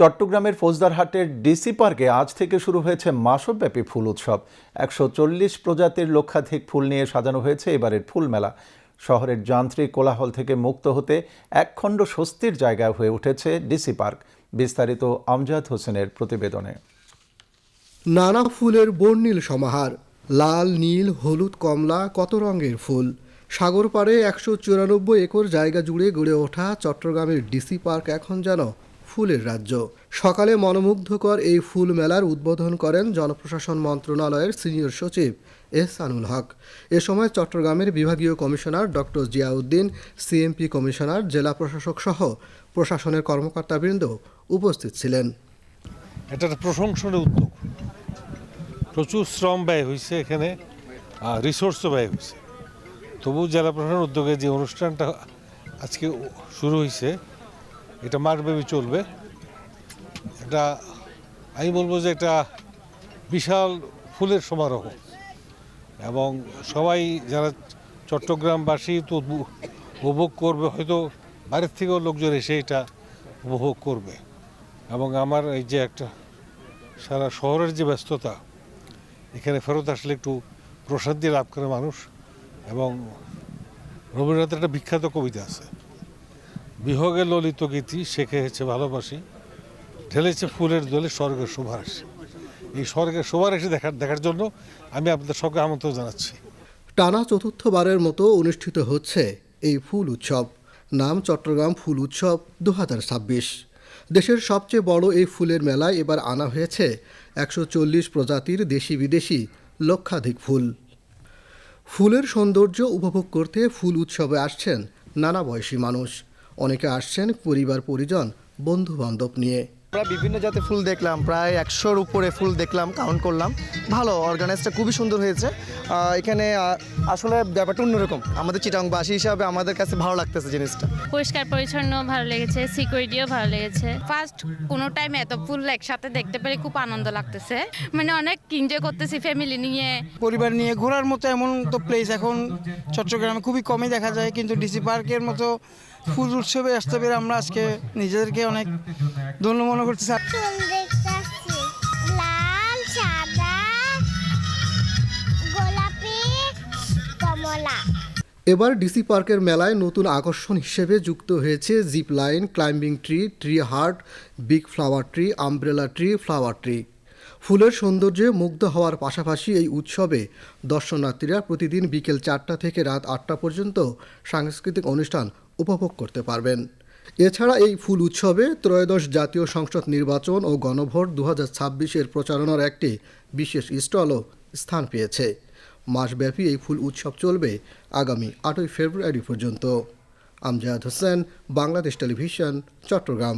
চট্টগ্রামের ফৌজদারহাটের ডিসি পার্কে আজ থেকে শুরু হয়েছে মাসব্যাপী ফুল উৎসব। ১৪০ প্রজাতির লক্ষাধিক ফুল নিয়ে সাজানো হয়েছে এবারের ফুল মেলা। শহরের যান্ত্রিক কোলাহল থেকে মুক্ত হতে একখণ্ড স্বস্তির জায়গা হয়ে উঠেছে ডিসি পার্ক। বিস্তারিত আমজাদ হোসেনের প্রতিবেদনে। নানা ফুলের বর্ণিল সমাহার, লাল, নীল, হলুদ, কমলা, কত রঙের ফুল। সাগর পাড়ে ১৯৪ একর জায়গা জুড়ে গড়ে ওঠা চট্টগ্রামের ডিসি পার্ক এখন যেন ফুলের রাজ্য। সকালে মনোমুগ্ধকর এই ফুল মেলার উদ্বোধন করেন জনপ্রশাসন মন্ত্রণালয়ের সিনিয়র সচিব এহসানুল হক। এ সময় চট্টগ্রামের বিভাগীয় commissioner doctor Ziauddin, CMP commissioner, জেলা প্রশাসক সহ প্রশাসনের কর্মকর্তাবৃন্দ উপস্থিত ছিলেন। এটা একটা প্রশংসনীয় উদ্যোগ। প্রচুর শ্রম ব্যয় হয়েছে, এখানে রিসোর্সও ব্যয় হয়েছে। তবু জেলা প্রশাসনের উদ্যোগে যে অনুষ্ঠানটা আজকে শুরু হয়েছে, এটা মাসব্যাপী চলবে। এটা আমি বলবো যে এটা বিশাল ফুলের সমারোহ, এবং সবাই যারা চট্টগ্রামবাসী তো উপভোগ করবে, হয়তো বাইরের থেকেও লোকজন এসে এটা উপভোগ করবে। এবং আমার এই যে একটা সারা শহরের যে ব্যস্ততা, এখানে ফেরত আসলে একটু প্রসাদ লাভ করে মানুষ। এবং রবীন্দ্রনাথের একটা বিখ্যাত কবিতা আছে, বিহগে ললিত গীতি শেখে হয়েছে ভালোবাসি, ঢেলেছে ফুলের দোলে স্বর্গের সুবাস। এই স্বর্গের সুবাস দেখার জন্য আমি আপনাদের সকলকে আমন্ত্রণ জানাচ্ছি। টানা চতুর্থবারের মতো অনুষ্ঠিত হচ্ছে এই ফুল উৎসব। নাম চট্টগ্রাম ফুল উৎসব ২০২৬। দেশের সবচেয়ে বড় এই ফুলের মেলায় এবার আনা হয়েছে ১৪০ প্রজাতির দেশি বিদেশি লক্ষাধিক ফুল। ফুলের সৌন্দর্য উপভোগ করতে ফুল উৎসবে আসছেন নানা বয়সী মানুষ। অনেকে আসছেন পরিবার পরিজন, বন্ধু বান্ধব নিয়ে। আমরা বিভিন্ন জাতের ফুল দেখলাম, প্রায় ১০০-র উপরে ফুল দেখলাম, কাউন্ট করলাম। ভালো, অর্গানাইজটা খুবই সুন্দর হয়েছে। এখানে আসলে ব্যাপারটা অন্যরকম। আমাদের চিটাংবাসী হিসাবে আমাদের কাছে ভালো লাগতেছে জিনিসটা। পরিষ্কার পরিচ্ছন্ন ভালো লেগেছে, সিকিউরিটিও ভালো লেগেছে। ফার্স্ট কোনো টাইম এত ফুল একসাথে দেখতে পেরে খুব আনন্দ লাগতেছে, মানে অনেক এনজয় করতেছি ফ্যামিলি নিয়ে। পরিবার নিয়ে ঘোরার মতো এমন তো প্লেস এখন চট্টগ্রামে খুবই কমই দেখা যায়, কিন্তু ডিসি পার্কের মতো ফুল উৎসবে আসতে পেরে আমরা আজকে নিজেদেরকে অনেক ধন্য মনে করতেছি। লাল, সাদা, গোলাপি, কমলা। এবার ডিসি পার্কের মেলায় নতুন আকর্ষণ হিসেবে যুক্ত হয়েছে zip line, climbing tree, tree heart, big flower tree, umbrella tree, flower tree. ফুলের সৌন্দর্যে মুগ্ধ হওয়ার পাশাপাশি এই উৎসবে দর্শনার্থীরা প্রতিদিন বিকেল ৪টা থেকে রাত ৮টা পর্যন্ত সাংস্কৃতিক অনুষ্ঠান উপভোগ করতে পারবেন। এছাড়া এই ফুল উৎসবে ত্রয়োদশ জাতীয় সংসদ নির্বাচন ও গণভোট ২০২৬-এর প্রচারণার একটি বিশেষ স্টলও স্থান পেয়েছে। মাসব্যাপী এই ফুল উৎসব চলবে আগামী ৮ই ফেব্রুয়ারি পর্যন্ত। আমজাদ হোসেন, বাংলাদেশ টেলিভিশন, চট্টগ্রাম।